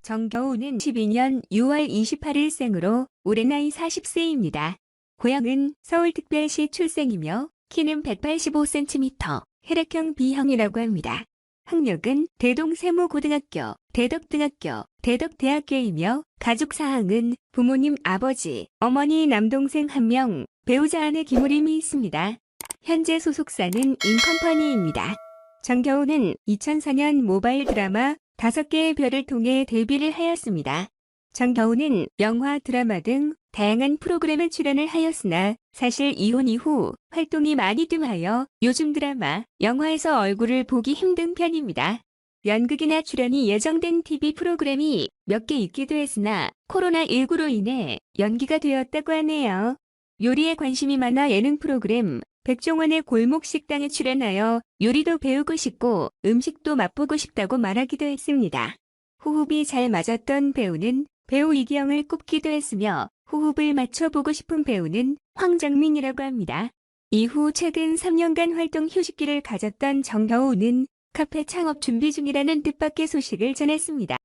정겨우는 12년 6월 28일 생으로 올해 나이 40세입니다. 고향은 서울특별시 출생이며 키는 185cm, 혈액형 B형이라고 합니다. 학력은 대동세무고등학교, 대덕등학교, 대덕대학교이며 가족사항은 부모님 아버지, 어머니 남동생 1명, 배우자 아내 김우림이 있습니다. 현재 소속사는 인컴퍼니입니다. 정겨우는 2004년 모바일 드라마 5개의 별을 통해 데뷔를 하였습니다. 정겨우는 영화, 드라마 등 다양한 프로그램에 출연을 하였으나 사실 이혼 이후 활동이 많이 뜸하여 요즘 드라마, 영화에서 얼굴을 보기 힘든 편입니다. 연극이나 출연이 예정된 TV 프로그램이 몇 개 있기도 했으나 코로나19로 인해 연기가 되었다고 하네요. 요리에 관심이 많아 예능 프로그램 백종원의 골목식당에 출연하여 요리도 배우고 싶고 음식도 맛보고 싶다고 말하기도 했습니다. 호흡이 잘 맞았던 배우는 배우 이기영을 꼽기도 했으며 호흡을 맞춰보고 싶은 배우는 황정민이라고 합니다. 이후 최근 3년간 활동 휴식기를 가졌던 정겨우는 카페 창업 준비 중이라는 뜻밖의 소식을 전했습니다.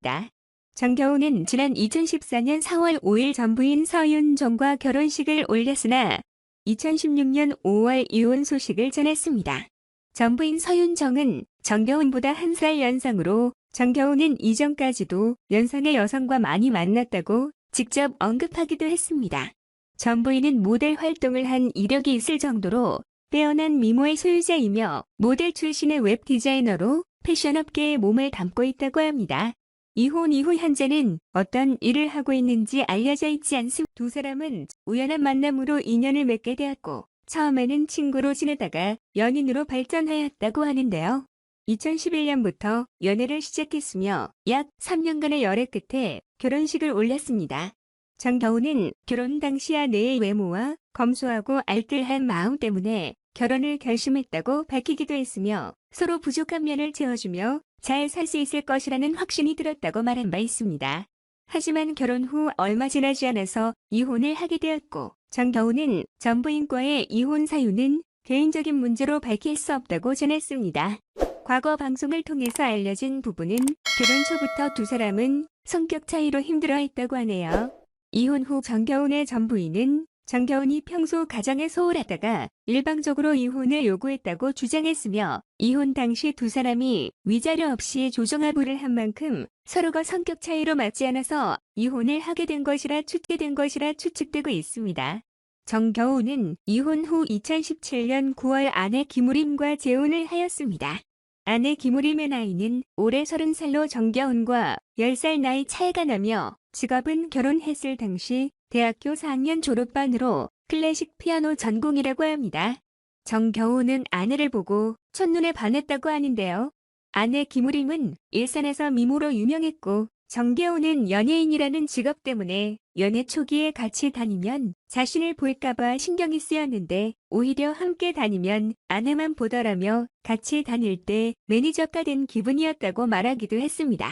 정겨우는 지난 2014년 4월 5일 전부인 서윤정과 결혼식을 올렸으나 2016년 5월 이혼 소식을 전했습니다. 전부인 서윤정은 정겨운보다 1살 연상으로 정겨우는 이전까지도 연상의 여성과 많이 만났다고 직접 언급하기도 했습니다. 전부인은 모델 활동을 한 이력이 있을 정도로 빼어난 미모의 소유자이며 모델 출신의 웹 디자이너로 패션업계에 몸을 담고 있다고 합니다. 이혼 이후 현재는 어떤 일을 하고 있는지 알려져 있지 않습니다. 두 사람은 우연한 만남으로 인연을 맺게 되었고 처음에는 친구로 지내다가 연인으로 발전하였다고 하는데요. 2011년부터 연애를 시작했으며 약 3년간의 열애 끝에 결혼식을 올렸습니다. 정겨우는 결혼 당시 아내의 외모와 검소하고 알뜰한 마음 때문에 결혼을 결심했다고 밝히기도 했으며 서로 부족한 면을 채워주며 잘 살 수 있을 것이라는 확신이 들었다고 말한 바 있습니다. 하지만 결혼 후 얼마 지나지 않아서 이혼을 하게 되었고 정겨우는 전부인과의 이혼 사유는 개인적인 문제로 밝힐 수 없다고 전했습니다. 과거 방송을 통해서 알려진 부분은 결혼 초부터 두 사람은 성격 차이로 힘들어했다고 하네요. 이혼 후 정겨운의 전부인은 정겨운이 평소 가정에 소홀하다가 일방적으로 이혼을 요구했다고 주장했으며 이혼 당시 두 사람이 위자료 없이 조정아부를 한 만큼 서로가 성격 차이로 맞지 않아서 이혼을 하게 된 것이라 추측되고 있습니다. 정겨우는 이혼 후 2017년 9월 아내 김우림과 재혼을 하였습니다. 아내 김우림의 나이는 올해 30살로 정겨운과 10살 나이 차이가 나며 직업은 결혼했을 당시 대학교 4학년 졸업반으로 클래식 피아노 전공이라고 합니다. 정겨우는 아내를 보고 첫눈에 반했다고 하는데요. 아내 김우림은 일산에서 미모로 유명했고 정겨우는 연예인이라는 직업 때문에 연애 초기에 같이 다니면 자신을 볼까봐 신경이 쓰였는데 오히려 함께 다니면 아내만 보더라며 같이 다닐 때 매니저가 된 기분이었다고 말하기도 했습니다.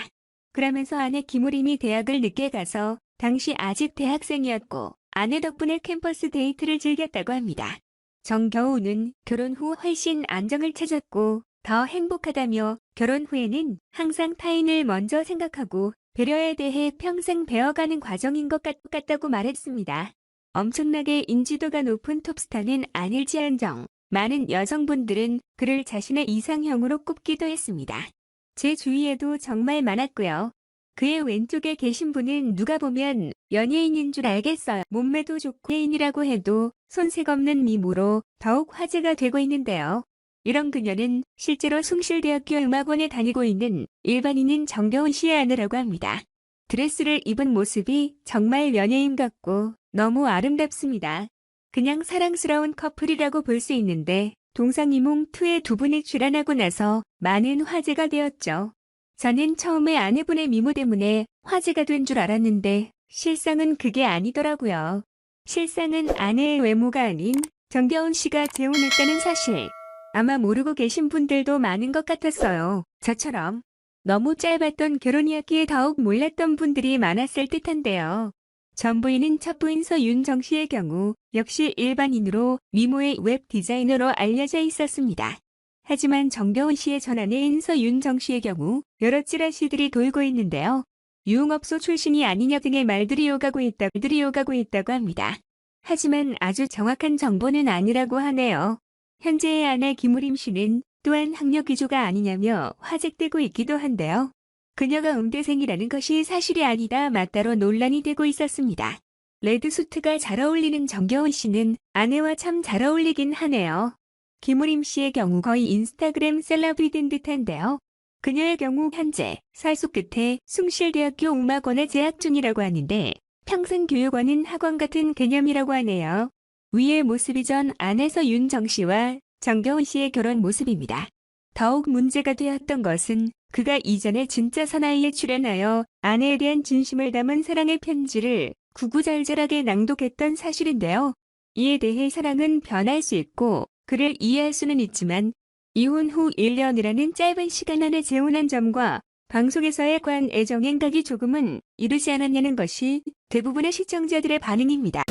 그러면서 아내 김우림이 대학을 늦게 가서 당시 아직 대학생이었고 아내 덕분에 캠퍼스 데이트를 즐겼다고 합니다. 정겨우는 결혼 후 훨씬 안정을 찾았고 더 행복하다며 결혼 후에는 항상 타인을 먼저 생각하고 배려에 대해 평생 배워가는 과정인 것 같다고 말했습니다. 엄청나게 인지도가 높은 톱스타는 아닐지언정 많은 여성분들은 그를 자신의 이상형으로 꼽기도 했습니다. 제 주위에도 정말 많았고요. 그의 왼쪽에 계신 분은 누가 보면 연예인인 줄 알겠어요. 몸매도 좋고 연예인이라고 해도 손색 없는 미모로 더욱 화제가 되고 있는데요. 이런 그녀는 실제로 숭실대학교 음악원에 다니고 있는 일반인인 정겨운 씨의 아내라고 합니다. 드레스를 입은 모습이 정말 연예인 같고 너무 아름답습니다. 그냥 사랑스러운 커플이라고 볼 수 있는데 동상이몽2에 두 분이 출연하고 나서 많은 화제가 되었죠. 저는 처음에 아내분의 미모 때문에 화제가 된 줄 알았는데 실상은 그게 아니더라고요. 실상은 아내의 외모가 아닌 정겨운 씨가 재혼했다는 사실. 아마 모르고 계신 분들도 많은 것 같았어요. 저처럼. 너무 짧았던 결혼이었기에 더욱 몰랐던 분들이 많았을 듯한데요. 전부인은 첫 부인 서윤정 씨의 경우 역시 일반인으로 미모의 웹 디자이너로 알려져 있었습니다. 하지만 정겨운 씨의 전 아내인 서윤정 씨의 경우 여러 찌라시들이 돌고 있는데요. 유흥업소 출신이 아니냐 등의 말들이 오가고 있다고 합니다. 하지만 아주 정확한 정보는 아니라고 하네요. 현재의 아내 김우림 씨는 또한 학력 위조가 아니냐며 화제되고 있기도 한데요. 그녀가 음대생이라는 것이 사실이 아니다 맞다로 논란이 되고 있었습니다. 레드수트가 잘 어울리는 정겨운 씨는 아내와 참 잘 어울리긴 하네요. 김우림 씨의 경우 거의 인스타그램 셀럽이 된 듯한데요. 그녀의 경우 현재 살수 끝에 숭실대학교 음악원에 재학 중이라고 하는데 평생교육원은 학원 같은 개념이라고 하네요. 위의 모습이 전 아내 서윤정 씨와 정겨운 씨의 결혼 모습입니다. 더욱 문제가 되었던 것은 그가 이전에 진짜 사나이에 출연하여 아내에 대한 진심을 담은 사랑의 편지를 구구절절하게 낭독했던 사실인데요. 이에 대해 사랑은 변할 수 있고 그를 이해할 수는 있지만 이혼 후 1년이라는 짧은 시간 안에 재혼한 점과 방송에서의 관 애정 행각이 조금은 이르지 않았냐는 것이 대부분의 시청자들의 반응입니다.